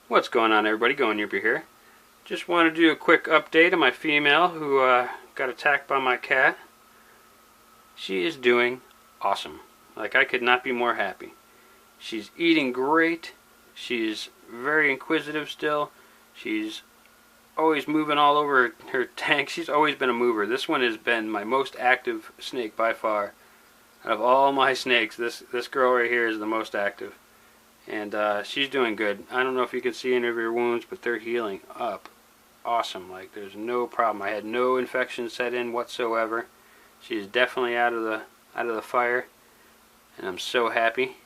What's going on, everybody? Going Youper here. Just want to do a quick update on my female who got attacked by my cat. She is doing awesome. Like, I could not be more happy. She's eating great. She's very inquisitive still. She's always moving all over her tank. She's always been a mover. This one has been my most active snake by far. Out of all my snakes, this girl right here is the most active. And she's doing good. I don't know if you can see any of her wounds, but they're healing up. Awesome. Like, there's no problem. I had no infection set in whatsoever. She's definitely out of the fire, and I'm so happy.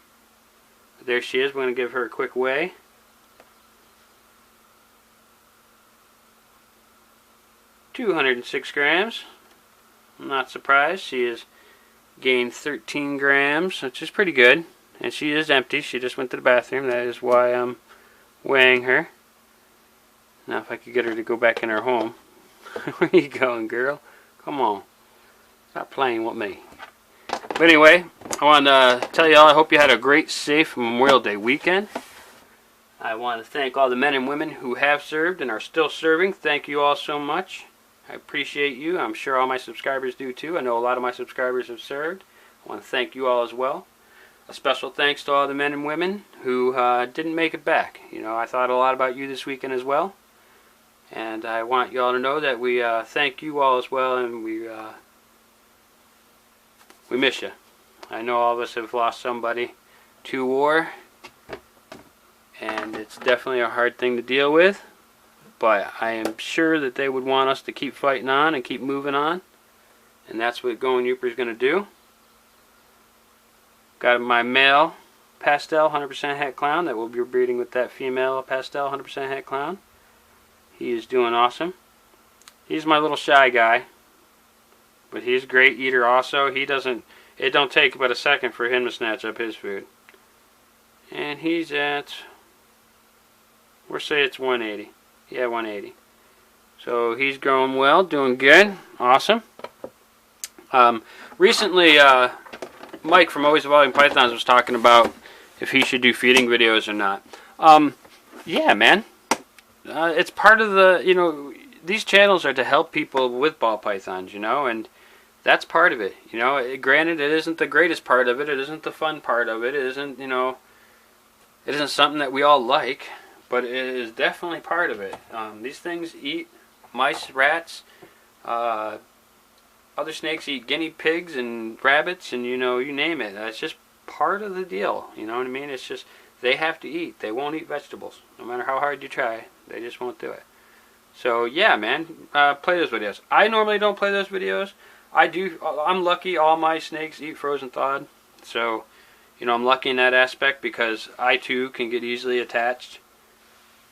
There she is. We're going to give her a quick weigh. $206. I'm not surprised. She has gained 13 grams, which is pretty good. And she is empty. She just went to the bathroom. That is why I'm weighing her. Now if I could get her to go back in her home. Where you going, girl? Come on. Stop playing with me. But anyway, I want to tell you all, I hope you had a great, safe Memorial Day weekend. I want to thank all the men and women who have served and are still serving. Thank you all so much. I appreciate you. I'm sure all my subscribers do too. I know a lot of my subscribers have served. I want to thank you all as well. A special thanks to all the men and women who didn't make it back. You know, I thought a lot about you this weekend as well. And I want you all to know that we thank you all as well, and we miss you. I know all of us have lost somebody to war, and it's definitely a hard thing to deal with. But I am sure that they would want us to keep fighting on and keep moving on. And that's what Going Youper is going to do. Got my male pastel 100% het clown that will be breeding with that female pastel 100% het clown. He is doing awesome. He's my little shy guy, but he's a great eater also. It don't take but a second for him to snatch up his food. And he's at, we'll say it's 180. Yeah, 180. So he's growing well, doing good, awesome. Recently, Mike from Always Evolving Pythons was talking about if he should do feeding videos or not. Yeah, man. It's part of the, you know, these channels are to help people with ball pythons, you know, and that's part of it. You know, granted, it isn't the greatest part of it. It isn't the fun part of it. It isn't, you know, it isn't something that we all like, but it is definitely part of it. These things eat mice, rats, other snakes eat guinea pigs and rabbits, and you know, you name it. It's just part of the deal. You know what I mean? It's just they have to eat. They won't eat vegetables, no matter how hard you try. They just won't do it. So yeah, man, play those videos. I normally don't play those videos. I do. I'm lucky. All my snakes eat frozen thawed. So, you know, I'm lucky in that aspect because I too can get easily attached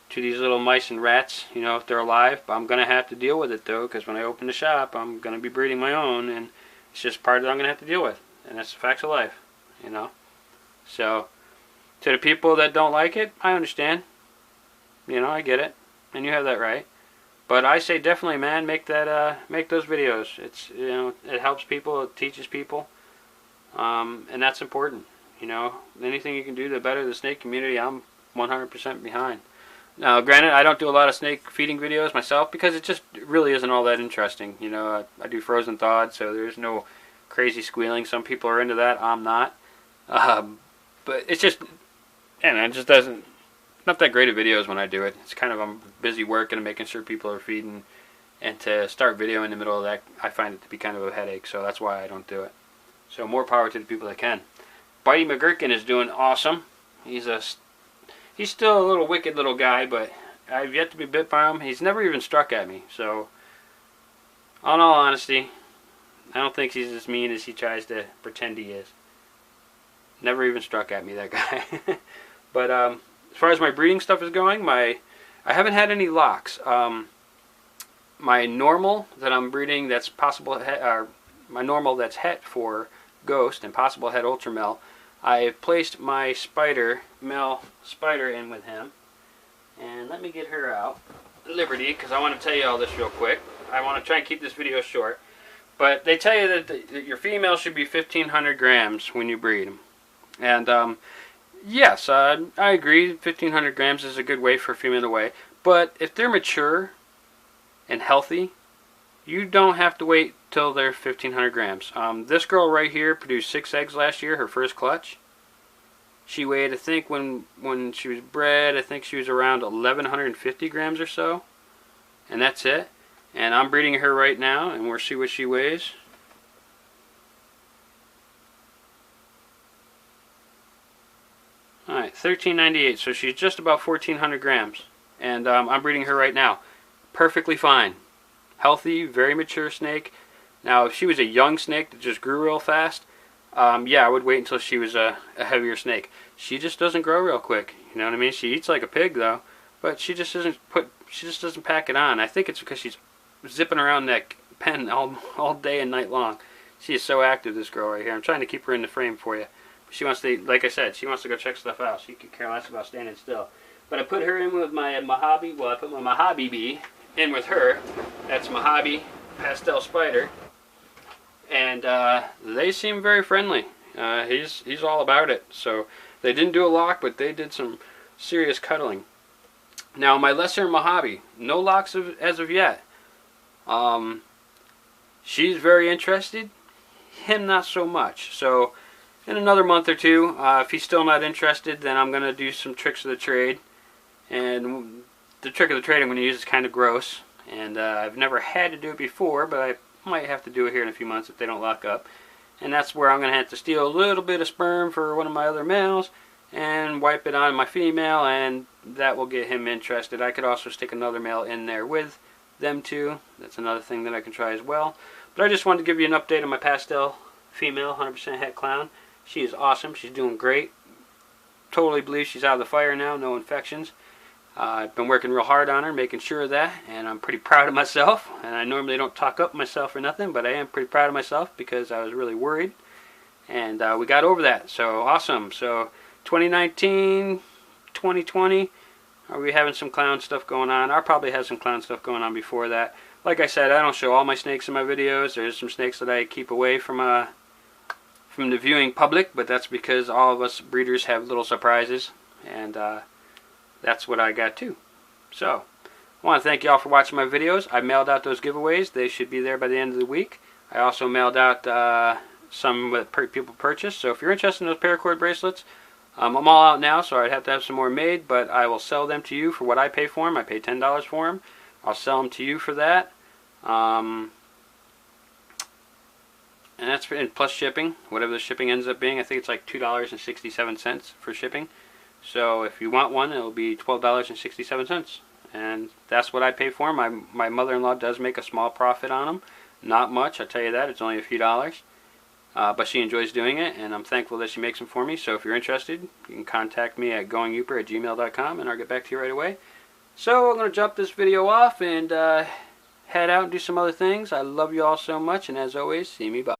to these little mice and rats, you know, if they're alive. But I'm going to have to deal with it, though, because when I open the shop, I'm going to be breeding my own, and it's just part that I'm going to have to deal with. And that's the facts of life, you know. So, to the people that don't like it, I understand. You know, I get it. And you have that right. But I say definitely, man, make those videos. It's, you know, it helps people, it teaches people. And that's important, you know. Anything you can do to better the snake community, I'm 100% behind. Now, granted, I don't do a lot of snake feeding videos myself because it just really isn't all that interesting. You know, I do frozen thawed, so there's no crazy squealing. Some people are into that. I'm not. But it's just, and it just doesn't, not that great of videos when I do it. It's kind of, I'm busy working and making sure people are feeding. And to start video in the middle of that, I find it to be kind of a headache. So that's why I don't do it. So more power to the people that can. Bitey McGurkin is doing awesome. He's still a little wicked little guy, but I've yet to be bit by him. He's never even struck at me. So, in all honesty, I don't think he's as mean as he tries to pretend he is. Never even struck at me, that guy. But as far as my breeding stuff is going, I haven't had any locks. My normal that I'm breeding, that's possible, my normal that's het for Ghost and possible het Ultramel, I've placed my male spider in with him. And let me get her out. Liberty, because I want to tell you all this real quick. I want to try and keep this video short. But they tell you that your female should be 1,500 grams when you breed them. And Yes, I agree. 1,500 grams is a good weight for a female to weigh. But if they're mature and healthy, you don't have to wait till they're 1,500 grams. This girl right here produced 6 eggs last year, her first clutch. She weighed, I think, when she was bred, I think she was around 1,150 grams or so. And that's it. And I'm breeding her right now, and we'll see what she weighs. Alright, 1398, so she's just about 1,400 grams. And I'm breeding her right now. Perfectly fine. Healthy, very mature snake. Now, if she was a young snake that just grew real fast, yeah, I would wait until she was a heavier snake. She just doesn't grow real quick. You know what I mean? She eats like a pig, though, but she just doesn't pack it on. I think it's because she's zipping around that pen all day and night long. She is so active, this girl right here. I'm trying to keep her in the frame for you. She wants to, like I said, she wants to go check stuff out. She could care less about standing still. But I put her in with my Mojave. Well, I put my Mojave bee in with her. That's Mojave Pastel Spider. And they seem very friendly. He's all about it. So they didn't do a lock, but they did some serious cuddling. Now my lesser Mojave, no locks as of yet. She's very interested. Him not so much. So in another month or two, if he's still not interested, then I'm going to do some tricks of the trade. And the trick of the trade I'm going to use is kind of gross. And I've never had to do it before, but I might have to do it here in a few months if they don't lock up. And that's where I'm going to have to steal a little bit of sperm for one of my other males and wipe it on my female, and that will get him interested. I could also stick another male in there with them too. That's another thing that I can try as well. But I just wanted to give you an update on my pastel female 100% het clown. She is awesome. She's doing great. Totally believe she's out of the fire now. No infections. I've been working real hard on her, making sure of that, and I'm pretty proud of myself. And I normally don't talk up myself or nothing, but I am pretty proud of myself because I was really worried. And we got over that. So awesome. So 2019, 2020, are we having some clown stuff going on? I'll probably have some clown stuff going on before that. Like I said, I don't show all my snakes in my videos. There's some snakes that I keep away from the viewing public, but that's because all of us breeders have little surprises, and that's what I got too. So I want to thank you all for watching my videos. I mailed out those giveaways. They should be there by the end of the week. I also mailed out some that people purchased. So if you're interested in those paracord bracelets, I'm all out now, so I'd have to have some more made, but I will sell them to you for what I pay for them. I pay $10 for them. I'll sell them to you for that. And that's plus shipping, whatever the shipping ends up being. I think it's like $2.67 for shipping. So if you want one, it'll be $12.67, and that's what I pay for them. My mother-in-law does make a small profit on them, not much. I tell you that, it's only a few dollars, but she enjoys doing it, and I'm thankful that she makes them for me. So if you're interested, you can contact me at goingyooper@gmail.com, and I'll get back to you right away. So I'm going to jump this video off and head out and do some other things. I love you all so much, and as always, see me bye.